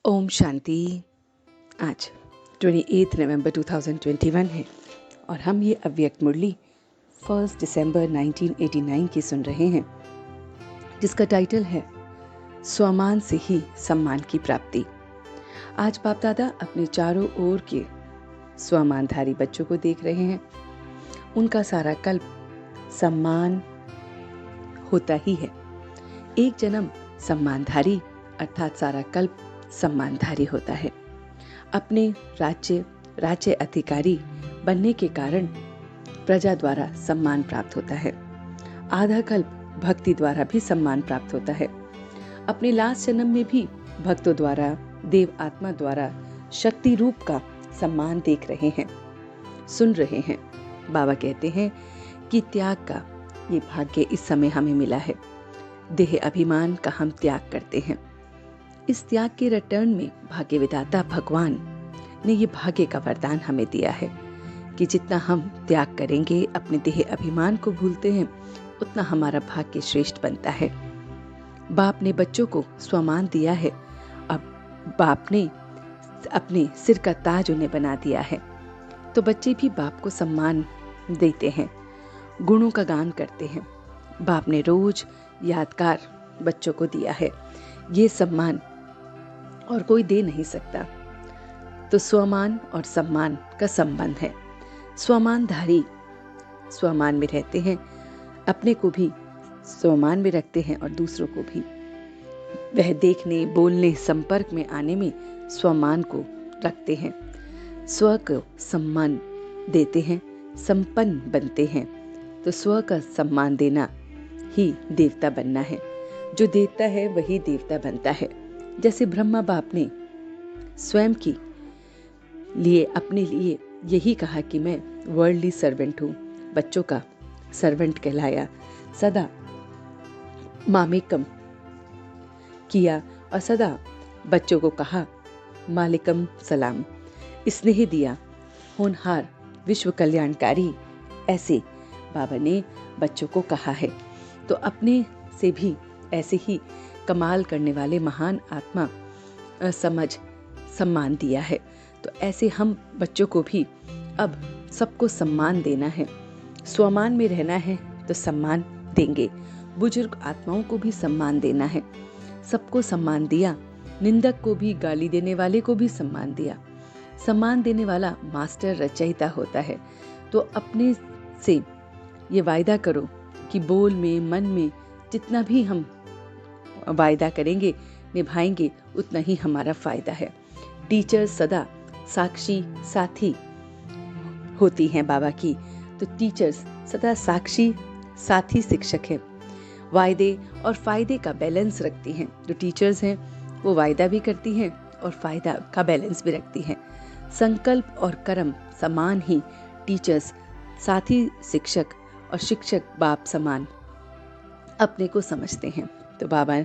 ओम शांति। आज 28 नवंबर 2021 है और हम ये अव्यक्त मुरली 1 दिसंबर 1989 की सुन रहे हैं, जिसका टाइटल है स्वमान से ही सम्मान की प्राप्ति। आज बाप दादा अपने चारों ओर के स्वमानधारी बच्चों को देख रहे हैं। उनका सारा कल्प सम्मान होता ही है। एक जन्म सम्मानधारी अर्थात सारा कल्प सम्मानधारी होता है। अपने राज्य अधिकारी बनने के कारण प्रजा द्वारा सम्मान प्राप्त होता है। आधा कल्प भक्ति द्वारा भी सम्मान प्राप्त होता है। अपने लास्ट जन्म में भी भक्तों द्वारा, देव आत्मा द्वारा शक्ति रूप का सम्मान देख रहे हैं, सुन रहे हैं। बाबा कहते हैं कि त्याग का ये भाग्य इस समय हमें मिला है। देह अभिमान का हम त्याग करते हैं। इस त्याग के रिटर्न में भाग्य विधाता भगवान ने ये भाग्य का वरदान हमें दिया है कि जितना हम त्याग करेंगे, अपने देह अभिमान को भूलते हैं, उतना हमारा भाग्य श्रेष्ठ बनता है। बाप ने बच्चों को स्वमान दिया है। अब बाप ने अपने सिर का ताज उन्हें बना दिया है, तो बच्चे भी बाप को सम्मान देते हैं, गुणों का गान करते हैं। बाप ने रोज यादगार बच्चों को दिया है। ये सम्मान और कोई दे नहीं सकता। तो स्वमान और सम्मान का संबंध है। स्वमानधारी स्वमान में रहते हैं, अपने को भी स्वमान में रखते हैं और दूसरों को भी। वह देखने, बोलने, संपर्क में आने में स्वमान को रखते हैं। स्व को सम्मान देते हैं, संपन्न बनते हैं। तो स्व का सम्मान देना ही देवता बनना है। जो देवता है वही देवता बनता है। जैसे ब्रह्मा बाप ने स्वयं की लिए अपने लिए यही कहा कि मैं वर्ल्डली सर्वेंट हूँ, बच्चों का सर्वेंट कहलाया, सदा मामेकम किया और सदा बच्चों को कहा मालिकम सलाम, स्नेह दिया, होनहार, विश्व कल्याणकारी, ऐसे बाबा ने बच्चों को कहा है। तो अपने से भी ऐसे ही कमाल करने वाले महान आत्मा समझ सम्मान दिया है। तो ऐसे हम बच्चों को भी अब सबको सम्मान देना है। स्वमान में रहना है तो सम्मान देंगे। बुजुर्ग आत्माओं को भी सम्मान देना है। सबको सम्मान दिया, निंदक को भी, गाली देने वाले को भी सम्मान दिया। सम्मान देने वाला मास्टर रचयिता होता है। तो अपने से ये वायदा करो कि बोल में, मन में जितना भी हम वायदा करेंगे, निभाएंगे, उतना ही हमारा फायदा है। टीचर सदा साक्षी साथी होती हैं बाबा की। तो टीचर्स सदा साक्षी साथी शिक्षक हैं। वायदे और फायदे का बैलेंस रखती हैं। जो टीचर्स हैं वो वायदा भी करती हैं और फायदा का बैलेंस भी रखती हैं। संकल्प और कर्म समान ही टीचर्स, साथी शिक्षक और शिक्षक बाप समान अपने को समझते हैं। तो बाबा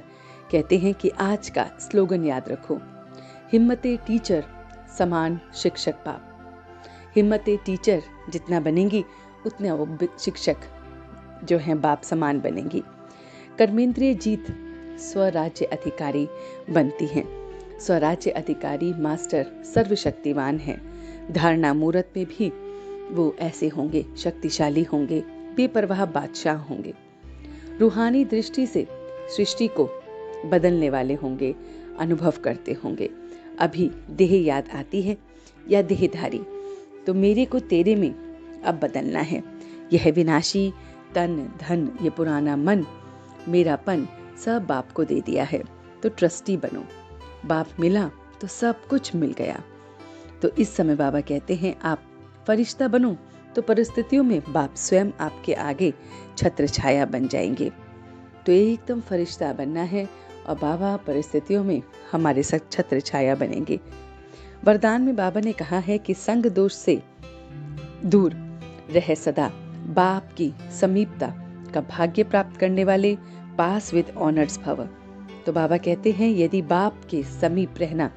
कहते हैं कि आज का स्लोगन याद रखो, हिम्मते टीचर समान शिक्षक बाप। हिम्मते टीचर जितना बनेंगी उतना वो शिक्षक जो हैं बाप समान बनेंगी। कर्मेंद्रिय जीत स्वराज्य अधिकारी बनती हैं। स्वराज्य अधिकारी मास्टर सर्वशक्तिवान हैं। धारणा मूर्त में भी वो ऐसे होंगे, शक्तिशाली होंगे, बेपरवाह बादशाह होंगे। रूहानी दृष्टि से सृष्टि को बदलने वाले होंगे, अनुभव करते होंगे। अभी देह याद आती है या देहधारी, तो मेरे को तेरे में अब बदलना है। यह विनाशी तन धन, ये पुराना मन, मेरापन सब बाप को दे दिया है। तो ट्रस्टी बनो। बाप मिला तो सब कुछ मिल गया। तो इस समय बाबा कहते हैं आप फरिश्ता बनो, तो परिस्थितियों में बाप स्वयं आपके आगे छत्र छाया बन जाएंगे। तो एकदम फरिश्ता बनना है और बाबा परिस्थितियों में हमारे साथ छत्र छाया बनेंगे। वरदान में बाबा ने कहा है कि संग दोष से दूर रह सदा बाप की समीपता का भाग्य प्राप्त करने वाले पास विद ऑनर्स भव। तो बाबा कहते हैं यदि बाप के समीप रहना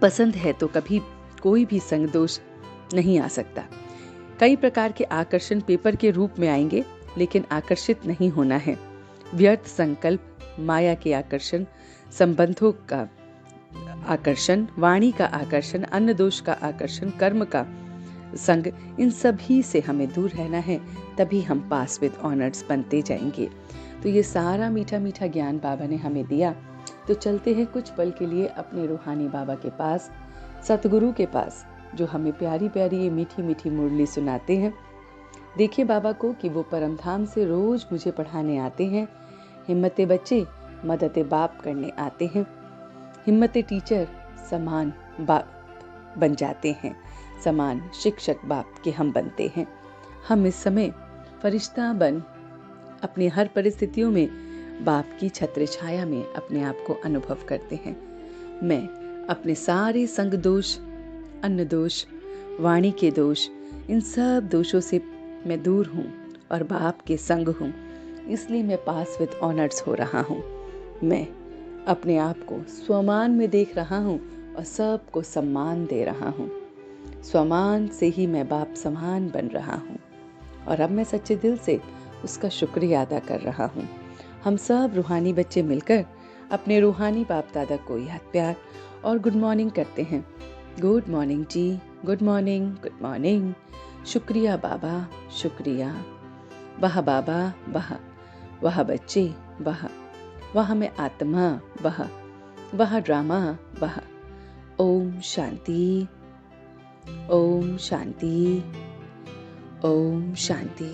पसंद है तो कभी कोई भी संग दोष नहीं आ सकता। कई प्रकार के आकर्षण पेपर के रूप में आएंगे, लेकिन आकर्षित नहीं होना है। व्यर्थ संकल्प, माया के आकर्षण, संबंधों का आकर्षण, वाणी का आकर्षण, अन्न दोष का आकर्षण, कर्म का संग, इन सभी से हमें दूर रहना है, तभी हम पास विद ऑनर्स बनते जाएंगे। तो ये सारा मीठा मीठा ज्ञान बाबा ने हमें दिया। तो चलते हैं कुछ पल के लिए अपने रूहानी बाबा के पास, सतगुरु के पास, जो हमें प्यारी प्यारी ये मीठी मीठी मुरली सुनाते हैं। देखिए बाबा को कि वो परम धाम से रोज मुझे पढ़ाने आते हैं। हिम्मते बच्चे मदद बाप करने आते हैं। हिम्मते टीचर समान बाप बन जाते हैं, समान शिक्षक बाप के हम बनते हैं। हम इस समय फरिश्ता बन अपनी हर परिस्थितियों में बाप की छत्र छाया में अपने आप को अनुभव करते हैं। मैं अपने सारे संग दोष, अन्न दोष, वाणी के दोष, इन सब दोषों से मैं दूर हूँ और बाप के संग हूँ, इसलिए मैं पास विद ऑनर्स हो रहा हूँ। मैं अपने आप को स्वमान में देख रहा हूँ और सबको सम्मान दे रहा हूँ। स्वमान से ही मैं बाप समान बन रहा हूँ और अब मैं सच्चे दिल से उसका शुक्रिया अदा कर रहा हूँ। हम सब रूहानी बच्चे मिलकर अपने रूहानी बाप दादा को याद, प्यार और गुड मॉर्निंग करते हैं। गुड मॉर्निंग जी, गुड मॉर्निंग, गुड मॉर्निंग। शुक्रिया बाबा, शुक्रिया। वाह बाबा, वाह, वाह बच्चे, वाह, वाह मैं आत्मा, वाह, वाह ड्रामा, वाह। ओम शांति, ओम शांति, ओम शांति।